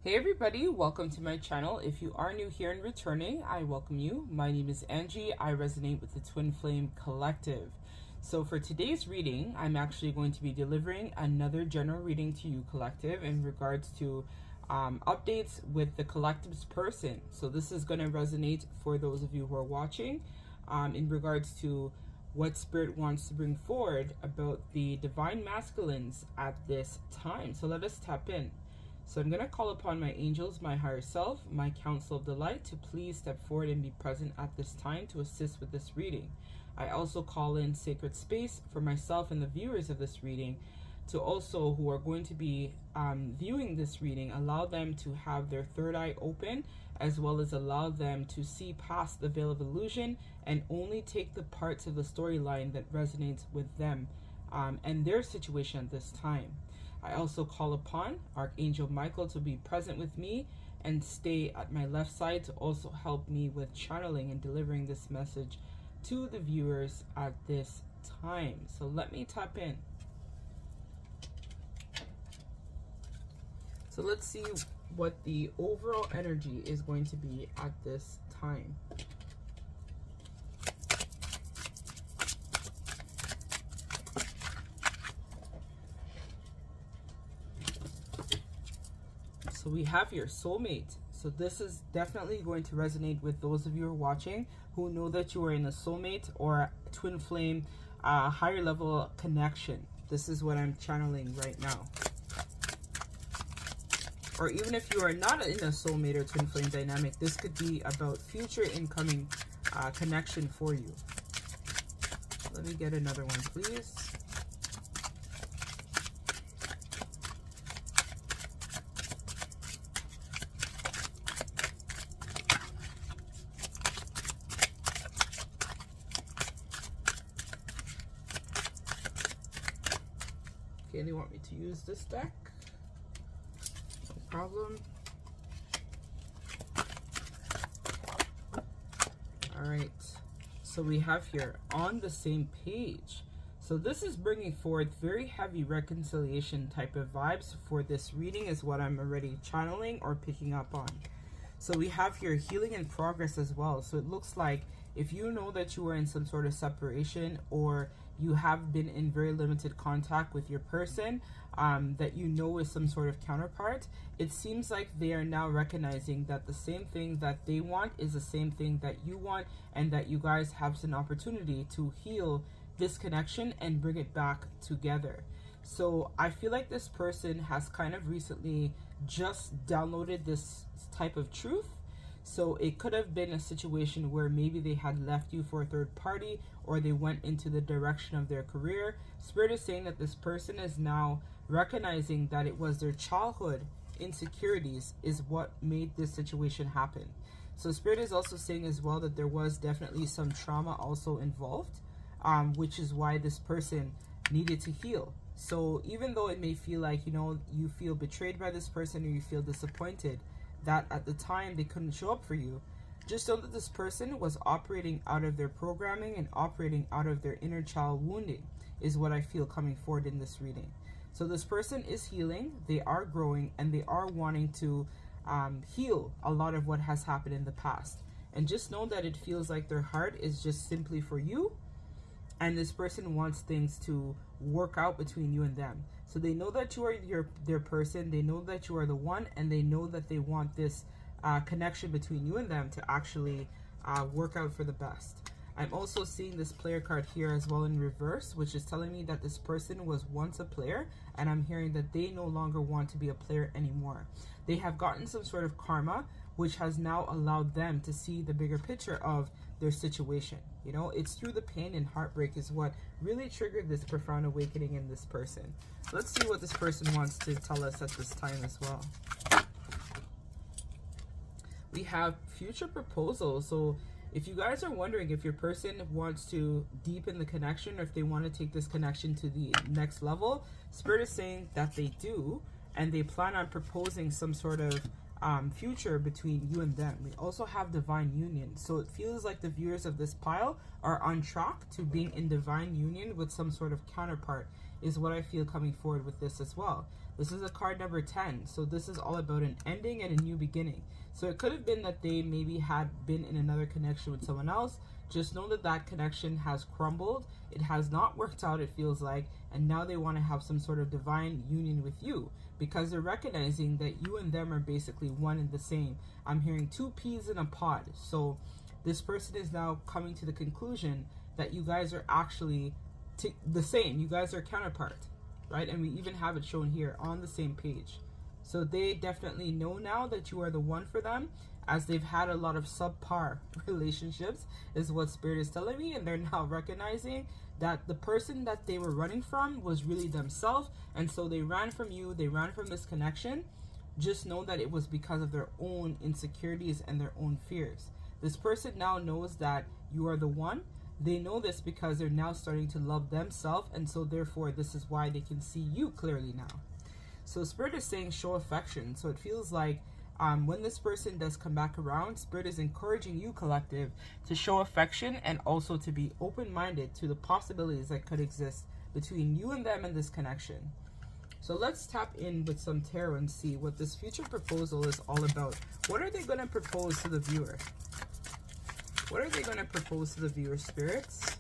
Hey everybody, welcome to my channel. If you are new here and returning, I welcome you. My name is Angie. I resonate with the Twin Flame Collective. So for today's reading, I'm actually going to be delivering another general reading to you, Collective, in regards to updates with the collective's person. So this is going to resonate for those of you who are watching in regards to what Spirit wants to bring forward about the Divine Masculines at this time. So let us tap in. So I'm going to call upon my angels, my higher self, my council of the light to please step forward and be present at this time to assist with this reading. I also call in sacred space for myself and the viewers of this reading to also, who are going to be viewing this reading, allow them to have their third eye open, as well as allow them to see past the veil of illusion and only take the parts of the storyline that resonates with them and their situation at this time. I also call upon Archangel Michael to be present with me and stay at my left side to also help me with channeling and delivering this message to the viewers at this time. So let me tap in. So let's see what the overall energy is going to be at this time. So we have your soulmate. So this is definitely going to resonate with those of you who are watching who know that you are in a soulmate or twin flame higher level connection. This is what I'm channeling right now. Or even if you are not in a soulmate or twin flame dynamic, this could be about future incoming connection for you. Let me get another one, please. Okay, they want me to use this deck. No problem. Alright, so we have here on the same page. So this is bringing forth very heavy reconciliation type of vibes for this reading is what I'm already channeling or picking up on. So we have here healing and progress as well. So it looks like if you know that you are in some sort of separation or you have been in very limited contact with your person that you know is some sort of counterpart, it seems like they are now recognizing that the same thing that they want is the same thing that you want, and that you guys have an opportunity to heal this connection and bring it back together. So I feel like this person has kind of recently just downloaded this type of truth. So it could have been a situation where maybe they had left you for a third party, or they went into the direction of their career. Spirit is saying that this person is now recognizing that it was their childhood insecurities is what made this situation happen. So Spirit is also saying as well that there was definitely some trauma also involved, which is why this person needed to heal. So even though it may feel like, you know, you feel betrayed by this person or you feel disappointed that at the time they couldn't show up for you, just know that this person was operating out of their programming and operating out of their inner child wounding is what I feel coming forward in this reading. So this person is healing, they are growing, and they are wanting to heal a lot of what has happened in the past. And just know that it feels like their heart is just simply for you, and this person wants things to work out between you and them. So they know that you are their person, they know that you are the one, and they know that they want this connection between you and them to actually work out for the best. I'm also seeing this player card here as well in reverse, which is telling me that this person was once a player, and I'm hearing that they no longer want to be a player anymore. They have gotten some sort of karma, which has now allowed them to see the bigger picture of their situation. You know, it's through the pain and heartbreak is what really triggered this profound awakening in this person. Let's see what this person wants to tell us at this time as well. We have future proposals. So if you guys are wondering if your person wants to deepen the connection or if they want to take this connection to the next level, Spirit is saying that they do, and they plan on proposing some sort of future between you and them. We also have divine union. So it feels like the viewers of this pile are on track to being in divine union with some sort of counterpart is what I feel coming forward with this as well. This is a card number 10. So this is all about an ending and a new beginning. So it could have been that they maybe had been in another connection with someone else. Just know that that connection has crumbled. It has not worked out, it feels like. And now they want to have some sort of divine union with you, because they're recognizing that you and them are basically one and the same. I'm hearing two peas in a pod. So this person is now coming to the conclusion that you guys are actually the same. You guys are counterpart, right? And we even have it shown here on the same page. So they definitely know now that you are the one for them, as they've had a lot of subpar relationships, is what Spirit is telling me. And they're now recognizing that the person that they were running from was really themselves. And so they ran from you, they ran from this connection. Just know that it was because of their own insecurities and their own fears. This person now knows that you are the one. They know this because they're now starting to love themselves, and so therefore this is why they can see you clearly now. So Spirit is saying show affection. So it feels like when this person does come back around, Spirit is encouraging you, collective, to show affection and also to be open-minded to the possibilities that could exist between you and them in this connection. So let's tap in with some tarot and see what this future proposal is all about. What are they going to propose to the viewer? What are they going to propose to the viewer, spirits?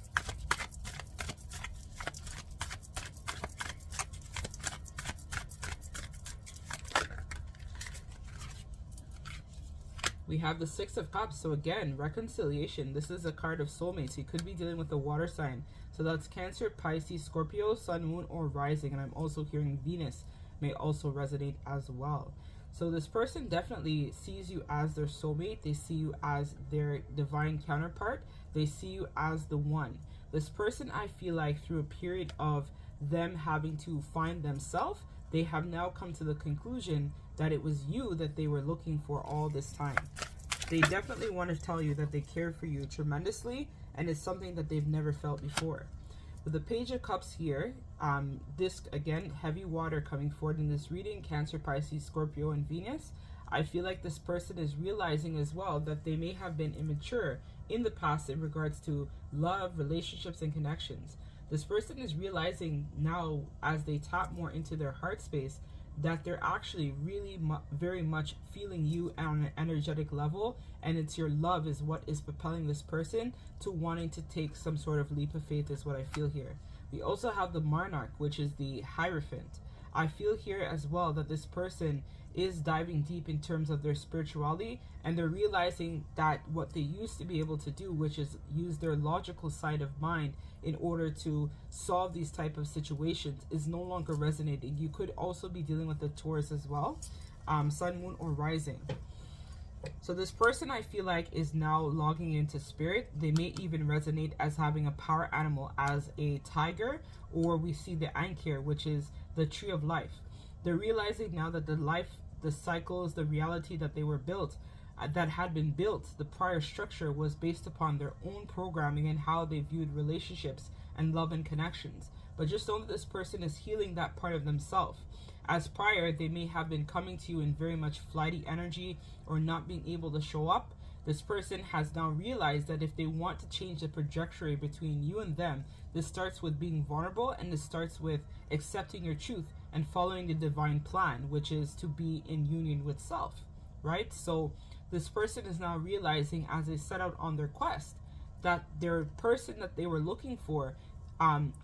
We have the Six of Cups. So again, reconciliation. This is a card of soulmates. You could be dealing with a water sign. So that's Cancer, Pisces, Scorpio, Sun, Moon, or Rising. And I'm also hearing Venus may also resonate as well. So this person definitely sees you as their soulmate. They see you as their divine counterpart. They see you as the one. This person, I feel like through a period of them having to find themselves, they have now come to the conclusion that it was you that they were looking for all this time. They definitely want to tell you that they care for you tremendously, and it's something that they've never felt before. With the Page of Cups here, this, again, heavy water coming forward in this reading, Cancer, Pisces, Scorpio, and Venus. I feel like this person is realizing as well that they may have been immature in the past in regards to love, relationships, and connections. This person is realizing now, as they tap more into their heart space, that they're actually really very much feeling you on an energetic level, and it's your love is what is propelling this person to wanting to take some sort of leap of faith, is what I feel here. We also have the Monarch, which is the Hierophant. I feel here as well that this person is diving deep in terms of their spirituality, and they're realizing that what they used to be able to do, which is use their logical side of mind in order to solve these type of situations, is no longer resonating. You could also be dealing with the Taurus as well, Sun, Moon, or Rising. So this person, I feel like, is now logging into spirit. They may even resonate as having a power animal as a tiger, or we see the Ankh, which is the tree of life. They're realizing now that the life, the cycles, the reality that they were built, that had been built, the prior structure was based upon their own programming and how they viewed relationships and love and connections. But just know that this person is healing that part of themselves. As prior, they may have been coming to you in very much flighty energy or not being able to show up. This person has now realized that if they want to change the trajectory between you and them, this starts with being vulnerable, and this starts with accepting your truth and following the divine plan, which is to be in union with self, right? So this person is now realizing, as they set out on their quest, that their person that they were looking for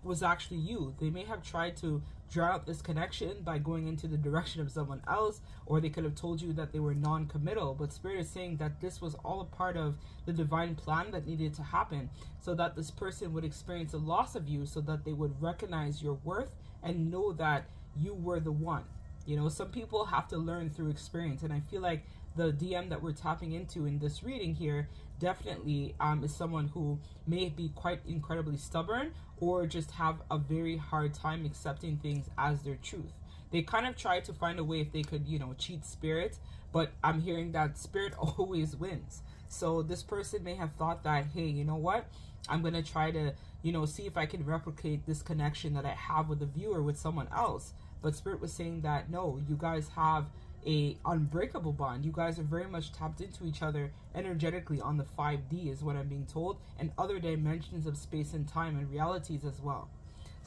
was actually you. They may have tried to draw out this connection by going into the direction of someone else, or they could have told you that they were non-committal, but Spirit is saying that this was all a part of the divine plan that needed to happen, so that this person would experience a loss of you, so that they would recognize your worth and know that you were the one. You know, some people have to learn through experience, and I feel like the DM that we're tapping into in this reading here definitely is someone who may be quite incredibly stubborn, or just have a very hard time accepting things as their truth. They kind of try to find a way if they could, you know, cheat spirit, but I'm hearing that spirit always wins. So this person may have thought that, hey, you know what, I'm going to try to, you know, see if I can replicate this connection that I have with the viewer with someone else. But Spirit was saying that, no, you guys have a unbreakable bond. You guys are very much tapped into each other energetically on the 5D is what I'm being told, and other dimensions of space and time and realities as well.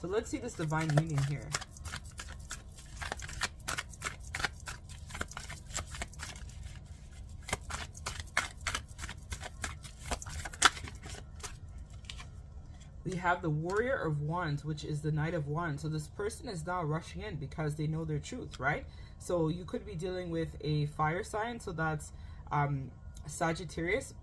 So let's see this divine union here. We have the Warrior of Wands, which is the Knight of Wands. So this person is now rushing in because they know their truth, right? So you could be dealing with a fire sign. So that's Sagittarius,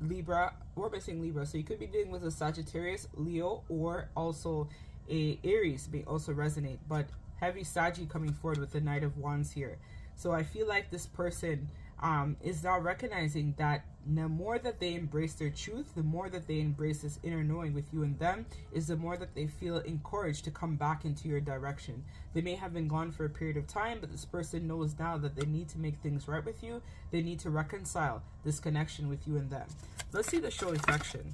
Libra, or am I saying Libra? So you could be dealing with a Sagittarius, Leo, or also a Aries may also resonate. But heavy Saggy coming forward with the Knight of Wands here. So I feel like this person is now recognizing that the more that they embrace their truth, the more that they embrace this inner knowing with you and them, is the more that they feel encouraged to come back into your direction. They may have been gone for a period of time, but this person knows now that they need to make things right with you. They need to reconcile this connection with you and them. Let's see the show reflection.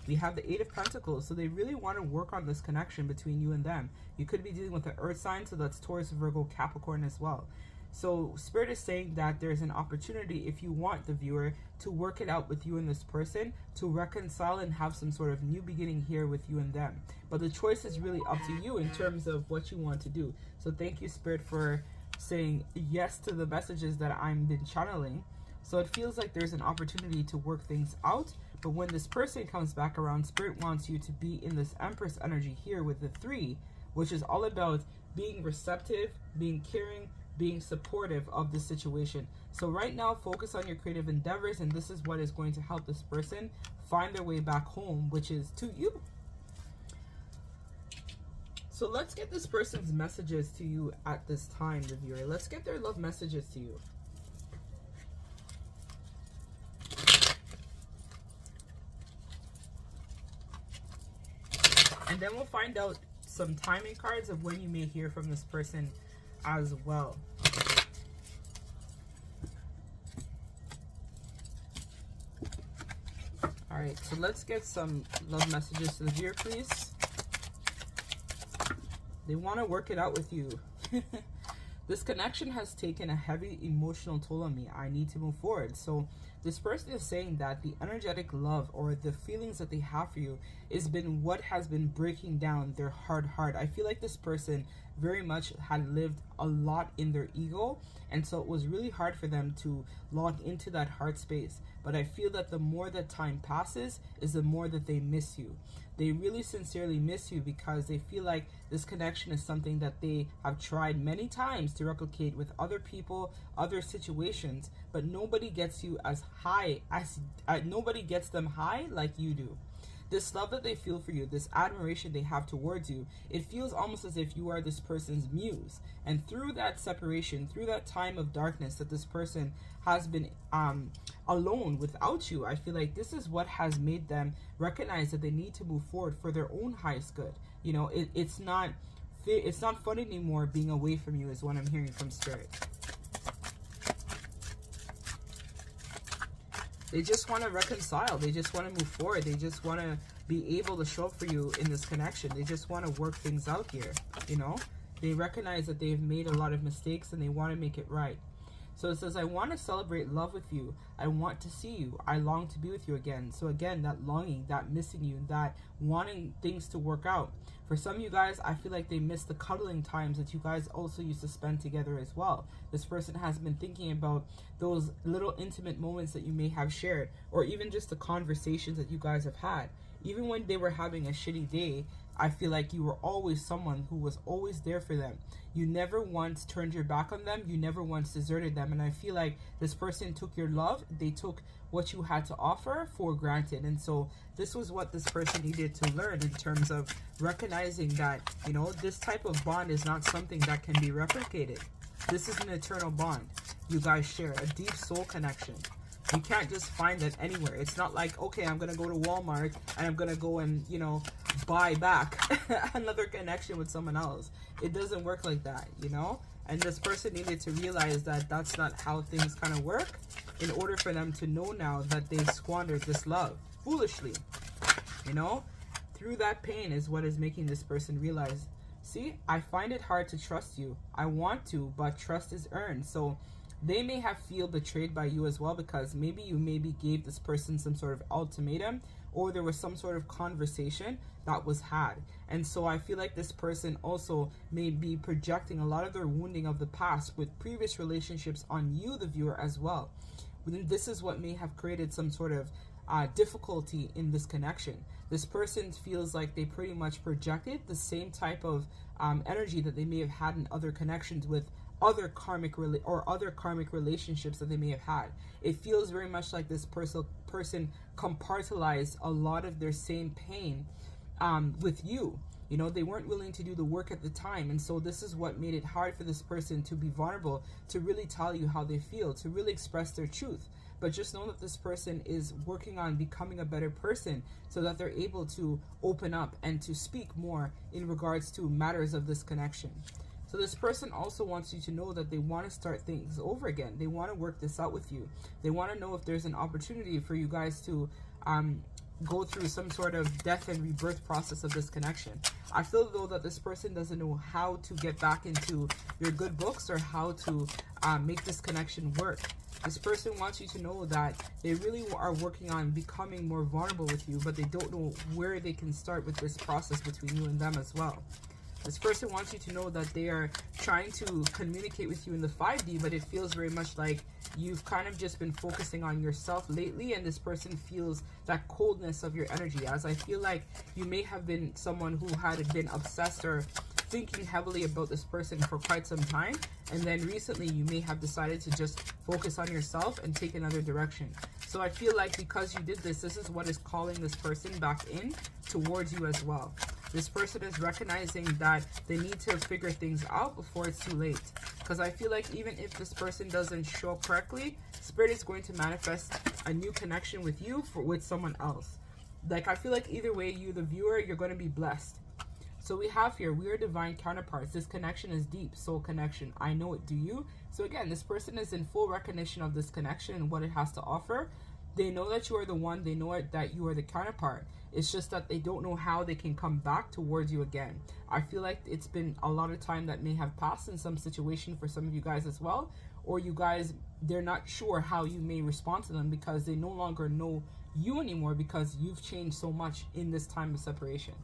We have the Eight of Pentacles, so they really want to work on this connection between you and them. You could be dealing with the Earth sign, so that's Taurus, Virgo, Capricorn as well. So Spirit is saying that there's an opportunity, if you want the viewer, to work it out with you and this person, to reconcile and have some sort of new beginning here with you and them. But the choice is really up to you in terms of what you want to do. So thank you, Spirit, for saying yes to the messages that I've been channeling. So it feels like there's an opportunity to work things out. But when this person comes back around, Spirit wants you to be in this Empress energy here with the 3, which is all about being receptive, being caring, being supportive of the situation. So right now, focus on your creative endeavors, and this is what is going to help this person find their way back home, which is to you. So let's get this person's messages to you at this time, the viewer. Let's get their love messages to you. And then we'll find out some timing cards of when you may hear from this person as well. Alright, so let's get some love messages to the viewer, please. They want to work it out with you. This connection has taken a heavy emotional toll on me. I need to move forward. So this person is saying that the energetic love or the feelings that they have for you has been what has been breaking down their hard heart. I feel like this person very much had lived a lot in their ego, and so it was really hard for them to log into that heart space. But I feel that the more that time passes is the more that they miss you. They really sincerely miss you because they feel like this connection is something that they have tried many times to replicate with other people, other situations, but nobody gets you as high as nobody gets them high like you do. This love that they feel for you, this admiration they have towards you, it feels almost as if you are this person's muse. And through that separation, through that time of darkness that this person has been alone without you, I feel like this is what has made them recognize that they need to move forward for their own highest good. You know, it's not fun anymore being away from you, is what I'm hearing from Spirit. They just want to reconcile. They just want to move forward. They just want to be able to show up for you in this connection. They just want to work things out here, you know. They recognize that they've made a lot of mistakes and they want to make it right. So it says, I want to celebrate love with you. I want to see you. I long to be with you again. So again, that longing, that missing you, that wanting things to work out. For some of you guys, I feel like they miss the cuddling times that you guys also used to spend together as well. This person has been thinking about those little intimate moments that you may have shared, or even just the conversations that you guys have had. Even when they were having a shitty day, I feel like you were always someone who was always there for them. You never once turned your back on them. You never once deserted them. And I feel like this person took your love. They took what you had to offer for granted. And so this was what this person needed to learn in terms of recognizing that, you know, this type of bond is not something that can be replicated. This is an eternal bond. You guys share a deep soul connection. You can't just find that anywhere. It's not like, okay, I'm going to go to Walmart and I'm going to go and, you know, buy back another connection with someone else. It doesn't work like that, you know? And this person needed to realize that that's not how things kind of work in order for them to know now that they've squandered this love foolishly, you know? Through that pain is what is making this person realize, see, I find it hard to trust you. I want to, but trust is earned. So they may have feel betrayed by you as well, because maybe you gave this person some sort of ultimatum, or there was some sort of conversation that was had. And so I feel like this person also may be projecting a lot of their wounding of the past with previous relationships on you, the viewer, as well. This is what may have created some sort of difficulty in this connection. This person feels like they pretty much projected the same type of energy that they may have had in other connections with other karmic relationships that they may have had. It feels very much like this person compartmentalized a lot of their same pain with you. You know, they weren't willing to do the work at the time, and so this is what made it hard for this person to be vulnerable, to really tell you how they feel, to really express their truth. But just know that this person is working on becoming a better person so that they're able to open up and to speak more in regards to matters of this connection. So this person also wants you to know that they want to start things over again. They want to work this out with you. They want to know if there's an opportunity for you guys to go through some sort of death and rebirth process of this connection. I feel though that this person doesn't know how to get back into your good books or how to make this connection work. This person wants you to know that they really are working on becoming more vulnerable with you, but they don't know where they can start with this process between you and them as well. This person wants you to know that they are trying to communicate with you in the 5D, but it feels very much like you've kind of just been focusing on yourself lately, and this person feels that coldness of your energy, as I feel like you may have been someone who had been obsessed or thinking heavily about this person for quite some time, and then recently you may have decided to just focus on yourself and take another direction. So I feel like because you did this, this is what is calling this person back in towards you as well. This person is recognizing that they need to figure things out before it's too late. Because I feel like even if this person doesn't show up correctly, Spirit is going to manifest a new connection with you with someone else. Like, I feel like either way, you, the viewer, you're going to be blessed. So we have here, we are divine counterparts. This connection is deep, soul connection. I know it, do you? So again, this person is in full recognition of this connection and what it has to offer. They know that you are the one. They know that you are the counterpart. It's just that they don't know how they can come back towards you again. I feel like it's been a lot of time that may have passed in some situation for some of you guys as well. Or you guys, they're not sure how you may respond to them because they no longer know you anymore because you've changed so much in this time of separation.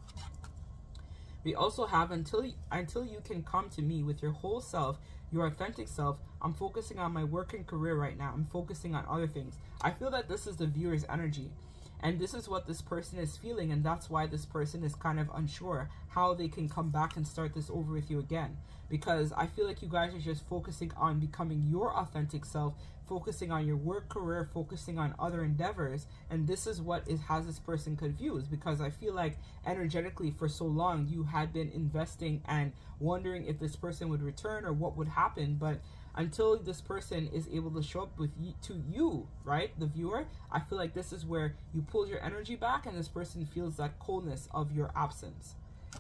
We also have until you can come to me with your whole self, your authentic self. I'm focusing on my work and career right now. I'm focusing on other things. I feel that this is the viewer's energy. And this is what this person is feeling, and that's why this person is kind of unsure how they can come back and start this over with you again. Because I feel like you guys are just focusing on becoming your authentic self, focusing on your work career, focusing on other endeavors, and this is what has this person confused. Because I feel like energetically for so long you had been investing and wondering if this person would return or what would happen, but until this person is able to show up with you, to you, right, the viewer, I feel like this is where you pull your energy back and this person feels that coldness of your absence.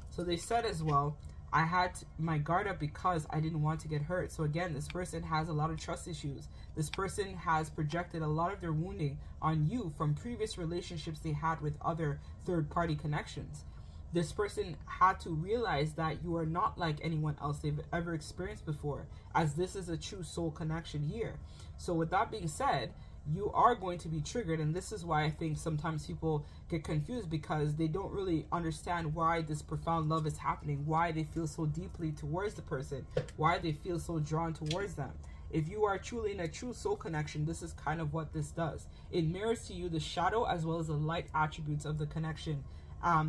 So they said as well, I had my guard up because I didn't want to get hurt. So again, this person has a lot of trust issues. This person has projected a lot of their wounding on you from previous relationships they had with other third-party connections. This person had to realize that you are not like anyone else they've ever experienced before, as this is a true soul connection here. So with that being said, you are going to be triggered, and this is why I think sometimes people get confused because they don't really understand why this profound love is happening, why they feel so deeply towards the person, why they feel so drawn towards them. If you are truly in a true soul connection, this is kind of what this does. It mirrors to you the shadow as well as the light attributes of the connection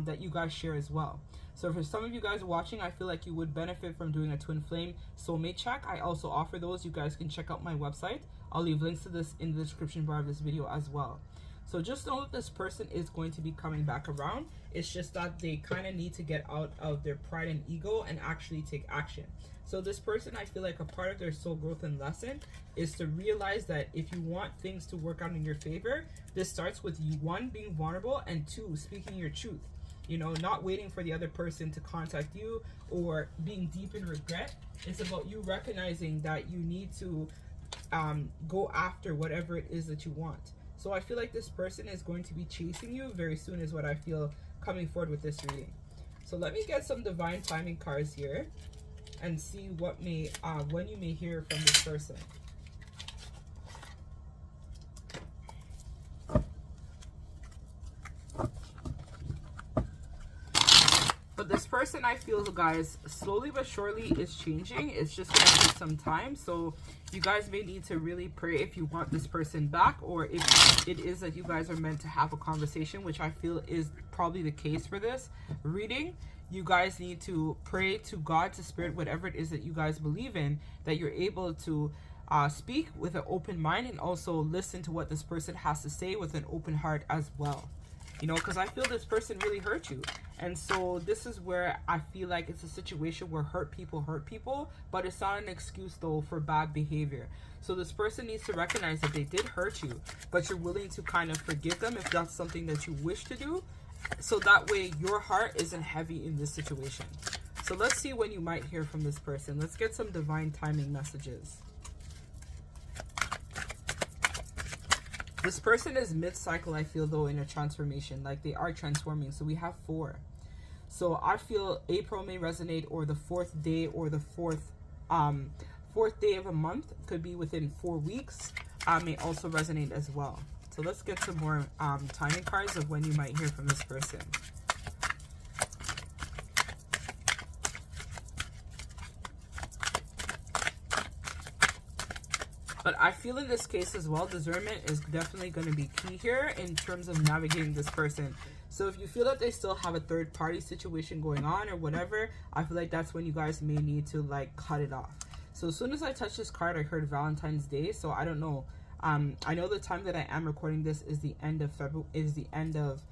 that you guys share as well. So for some of you guys watching, I feel like you would benefit from doing a twin flame soulmate check. I also offer those. You guys can check out my website. I'll leave links to this in the description bar of this video as well. So just know that this person is going to be coming back around. It's just that they kind of need to get out of their pride and ego and actually take action. So this person, I feel like a part of their soul growth and lesson is to realize that if you want things to work out in your favor, this starts with you, 1, being vulnerable, and 2, speaking your truth. You know, not waiting for the other person to contact you or being deep in regret. It's about you recognizing that you need to go after whatever it is that you want. So I feel like this person is going to be chasing you very soon is what I feel coming forward with this reading. So let me get some divine timing cards here and see what may when you may hear from this person. person, I feel, guys, slowly but surely is changing. It's just going to take some time. So you guys may need to really pray if you want this person back, or if it is that you guys are meant to have a conversation, which I feel is probably the case for this reading. You guys need to pray to God, to Spirit, whatever it is that you guys believe in, that you're able to speak with an open mind, and also listen to what this person has to say with an open heart as well. You know, because I feel this person really hurt you. And so this is where I feel like it's a situation where hurt people, but it's not an excuse though for bad behavior. So this person needs to recognize that they did hurt you, but you're willing to kind of forgive them if that's something that you wish to do. So that way your heart isn't heavy in this situation. So let's see when you might hear from this person. Let's get some divine timing messages. This person is mid-cycle, I feel, though, in a transformation. Like, they are transforming. So we have 4. So I feel April may resonate, or the 4th day, or the fourth day of a month. Could be within 4 weeks. May also resonate as well. So let's get some more timing cards of when you might hear from this person. But I feel in this case as well, discernment is definitely going to be key here in terms of navigating this person. So if you feel that they still have a third party situation going on or whatever, I feel like that's when you guys may need to like cut it off. So as soon as I touched this card, I heard Valentine's Day. So I don't know. I know the time that I am recording this is the end of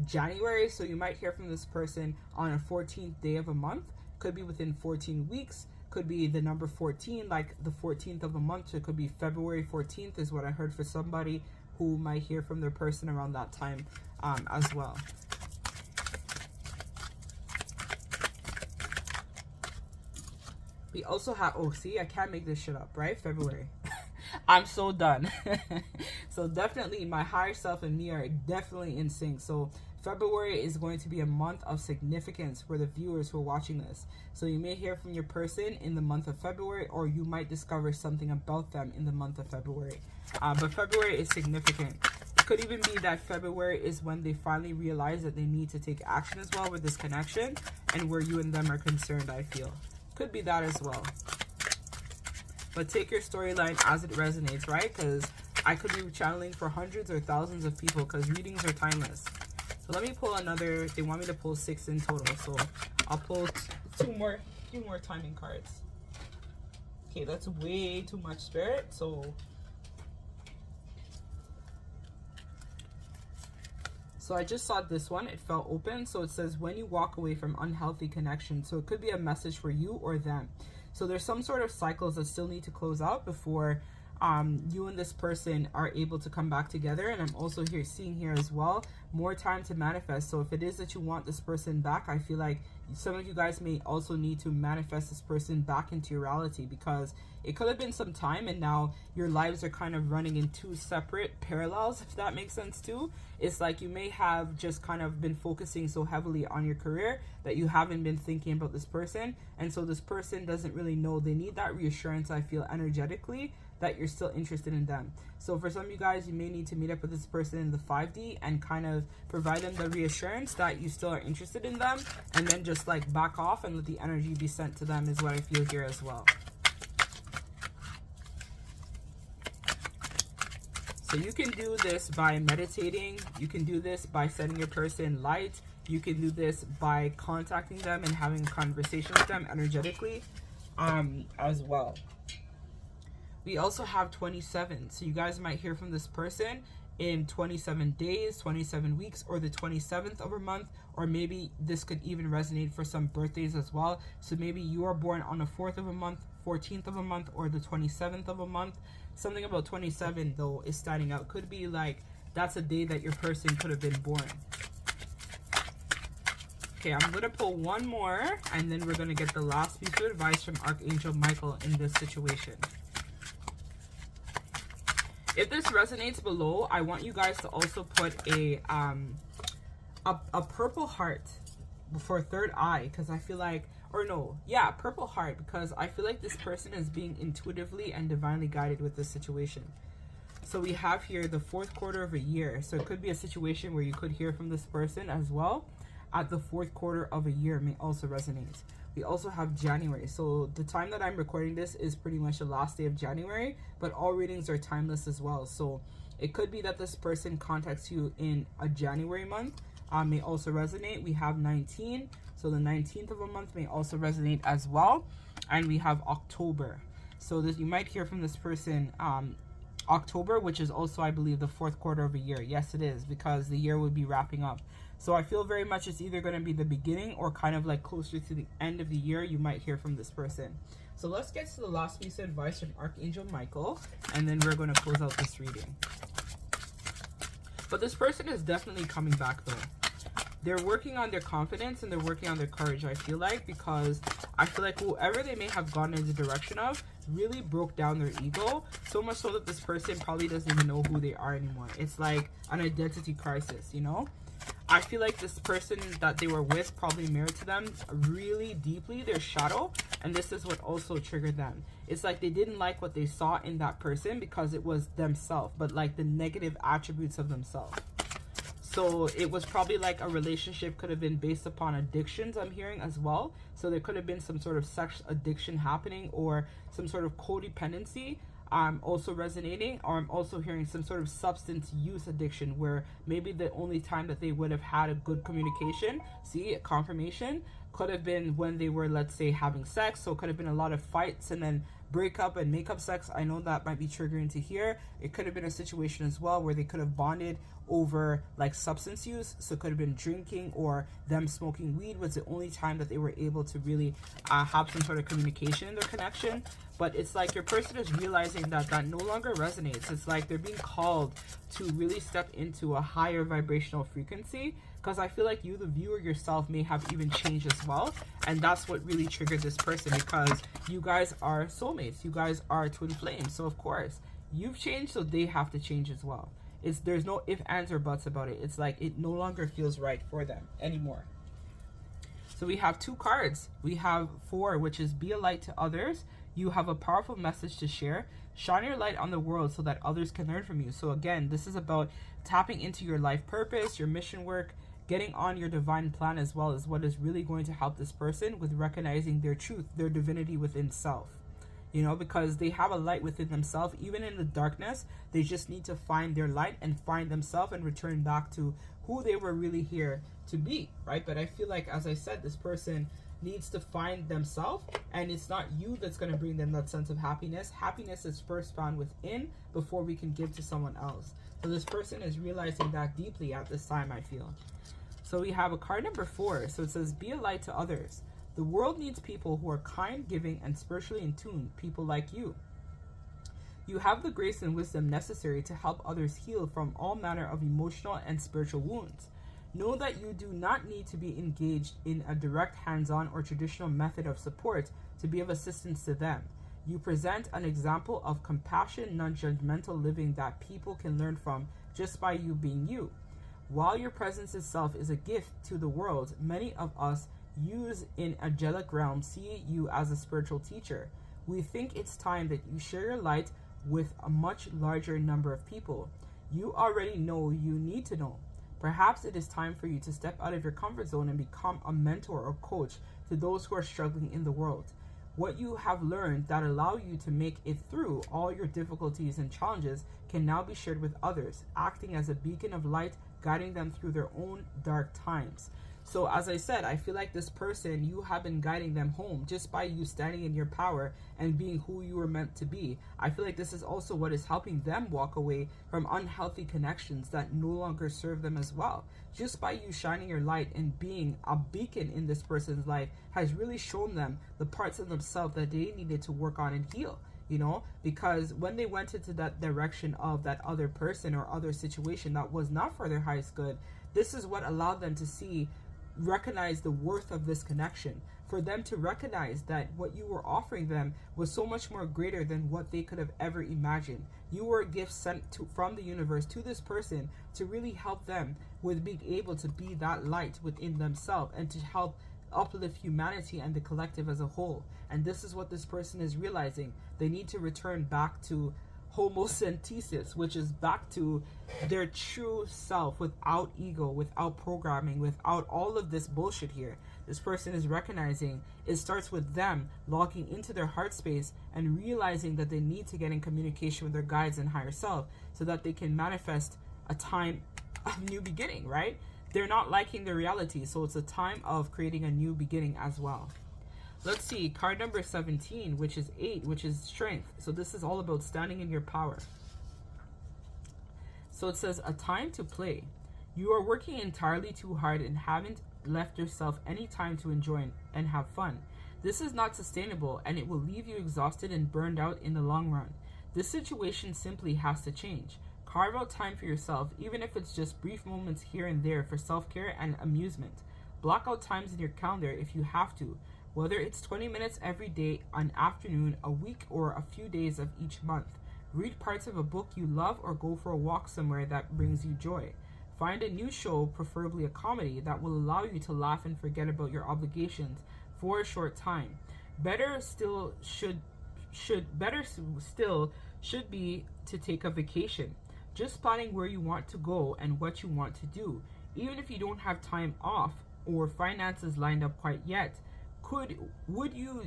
January. So you might hear from this person on a 14th day of a month. Could be within 14 weeks. Could be the number 14, like the 14th of a month. So it could be February 14th is what I heard for somebody who might hear from their person around that time as well. We also have, oh, see, I can't make this shit up, right? February. I'm so done. So definitely my higher self and me are definitely in sync. So February is going to be a month of significance for the viewers who are watching this. So you may hear from your person in the month of February, or you might discover something about them in the month of February. But February is significant. It could even be that February is when they finally realize that they need to take action as well with this connection, and where you and them are concerned, I feel. Could be that as well. But take your storyline as it resonates, right? Because I could be channeling for hundreds or thousands of people, because readings are timeless. So let me pull another. They want me to pull 6 in total, so I'll pull few more timing cards. Okay, that's way too much, Spirit. So I just saw this one. It fell open. So it says, when you walk away from unhealthy connection. So it could be a message for you or them. So there's some sort of cycles that still need to close out before you and this person are able to come back together. And I'm also seeing here as well, more time to manifest. So if it is that you want this person back, I feel like some of you guys may also need to manifest this person back into your reality, because it could have been some time and now your lives are kind of running in 2 separate parallels, if that makes sense too. It's like you may have just kind of been focusing so heavily on your career that you haven't been thinking about this person. And so this person doesn't really know. They need that reassurance, I feel, energetically, that you're still interested in them. So for some of you guys, you may need to meet up with this person in the 5D and kind of provide them the reassurance that you still are interested in them, and then just like back off and let the energy be sent to them is what I feel here as well. So you can do this by meditating. You can do this by setting your person light. You can do this by contacting them and having a conversation with them energetically as well. We also have 27. So you guys might hear from this person in 27 days, 27 weeks, or the 27th of a month, or maybe this could even resonate for some birthdays as well. So maybe you are born on the 4th of a month, 14th of a month, or the 27th of a month. Something about 27 though is standing out. Could be like that's a day that your person could have been born. Okay, I'm going to pull one more, and then we're going to get the last piece of advice from Archangel Michael in this situation. If this resonates below, I want you guys to also put a purple heart for third eye, because I feel like, or no, yeah, purple heart, because I feel like this person is being intuitively and divinely guided with this situation. So we have here the 4th quarter of a year. So it could be a situation where you could hear from this person as well. at the fourth quarter of a year may also resonate. We also have January. So the time that I'm recording this is pretty much the last day of January, but all readings are timeless as well. So it could be that this person contacts you in a January month, may also resonate. We have 19. So the 19th of a month may also resonate as well. And we have October. So this, you might hear from this person October, which is also, I believe, the fourth quarter of a year. Yes, it is, because the year would be wrapping up. So I feel very much it's either going to be the beginning or kind of like closer to the end of the year. You might hear from this person. So let's get to the last piece of advice from Archangel Michael, and then we're going to close out this reading. But this person is definitely coming back though. They're working on their confidence and they're working on their courage, I feel like, because I feel like whoever they may have gone in the direction of really broke down their ego, so much so that this person probably doesn't even know who they are anymore. It's like an identity crisis, you know? I feel like this person that they were with probably mirrored to them really deeply their shadow, and this is what also triggered them. It's like they didn't like what they saw in that person because it was themselves, but like the negative attributes of themselves. So it was probably like a relationship could have been based upon addictions, I'm hearing as well. So there could have been some sort of sex addiction happening or some sort of codependency also resonating, or I'm also hearing some sort of substance use addiction where maybe the only time that they would have had a good communication, confirmation, could have been when they were, let's say, having sex. So it could have been a lot of fights and then breakup and makeup sex. I know that might be triggering to hear. It could have been a situation as well where they could have bonded over like substance use. So it could have been drinking or them smoking weed was the only time that they were able to really have some sort of communication in their connection. But it's like your person is realizing that that no longer resonates. It's like they're being called to really step into a higher vibrational frequency, because I feel like you, the viewer yourself, may have even changed as well. And that's what really triggered this person, because you guys are soulmates. You guys are twin flames. So of course, you've changed, so they have to change as well. There's no ifs, ands, or buts about it. It's like it no longer feels right for them anymore. So we have two cards. We have 4, which is be a light to others. You have a powerful message to share. Shine your light on the world so that others can learn from you. So again, this is about tapping into your life purpose, your mission work, getting on your divine plan, as well as what is really going to help this person with recognizing their truth, their divinity within self. You know, because they have a light within themselves. Even in the darkness, they just need to find their light and find themselves and return back to who they were really here to be, right? But I feel like, as I said, this person needs to find themselves, and it's not you that's going to bring them that sense of happiness. Happiness is first found within before we can give to someone else. So this person is realizing that deeply at this time, I feel. So we have a card number 4. So it says, be a light to others. The world needs people who are kind, giving, and spiritually in tune, people like you. You have the grace and wisdom necessary to help others heal from all manner of emotional and spiritual wounds. Know that you do not need to be engaged in a direct hands-on or traditional method of support to be of assistance to them. You present an example of compassion, non-judgmental living that people can learn from just by you being you. While your presence itself is a gift to the world, many of us use in angelic realm see you as a spiritual teacher. We think it's time that you share your light with a much larger number of people. You already know you need to know. Perhaps it is time for you to step out of your comfort zone and become a mentor or coach to those who are struggling in the world. What you have learned that allow you to make it through all your difficulties and challenges can now be shared with others, acting as a beacon of light, guiding them through their own dark times. So as I said, I feel like this person, you have been guiding them home just by you standing in your power and being who you were meant to be. I feel like this is also what is helping them walk away from unhealthy connections that no longer serve them as well. Just by you shining your light and being a beacon in this person's life has really shown them the parts of themselves that they needed to work on and heal. You know, because when they went into that direction of that other person or other situation that was not for their highest good, this is what allowed them to recognize the worth of this connection, for them to recognize that what you were offering them was so much more greater than what they could have ever imagined. You were a gift sent from the universe to this person to really help them with being able to be that light within themselves and to help uplift humanity and the collective as a whole. And this is what this person is realizing. They need to return back to homocentesis, which is back to their true self, without ego, without programming, without all of this bullshit here. This person is recognizing it starts with them logging into their heart space and realizing that they need to get in communication with their guides and higher self so that they can manifest a time of new beginning, right? They're not liking their reality, so it's a time of creating a new beginning as well. Let's see, card number 17, which is 8, which is strength. So this is all about standing in your power. So it says, a time to play. You are working entirely too hard and haven't left yourself any time to enjoy and have fun. This is not sustainable, and it will leave you exhausted and burned out in the long run. This situation simply has to change. Carve out time for yourself, even if it's just brief moments here and there for self-care and amusement. Block out times in your calendar if you have to, whether it's 20 minutes every day, an afternoon, a week, or a few days of each month. Read parts of a book you love or go for a walk somewhere that brings you joy. Find a new show, preferably a comedy, that will allow you to laugh and forget about your obligations for a short time. Better still should be to take a vacation. Just planning where you want to go and what you want to do. Even if you don't have time off or finances lined up quite yet, would you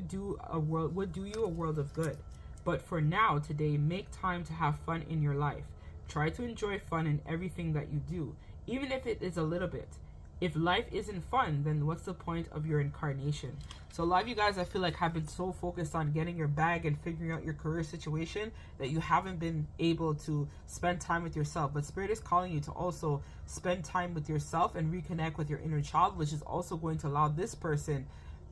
do a world of good. But for now, today, make time to have fun in your life. Try to enjoy fun in everything that you do, even if it is a little bit. If life isn't fun, then what's the point of your incarnation? So a lot of you guys, I feel like, have been so focused on getting your bag and figuring out your career situation that you haven't been able to spend time with yourself. But Spirit is calling you to also spend time with yourself and reconnect with your inner child, which is also going to allow this person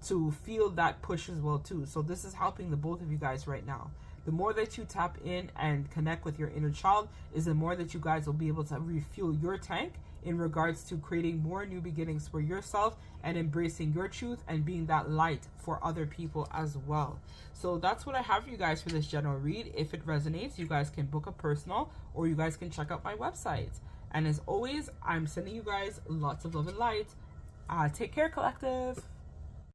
to feel that push as well too. So this is helping the both of you guys right now. The more that you tap in and connect with your inner child is the more that you guys will be able to refuel your tank in regards to creating more new beginnings for yourself and embracing your truth and being that light for other people as well. So that's what I have for you guys for this general read. If it resonates, you guys can book a personal or you guys can check out my website. And as always, I'm sending you guys lots of love and light. Take care, collective.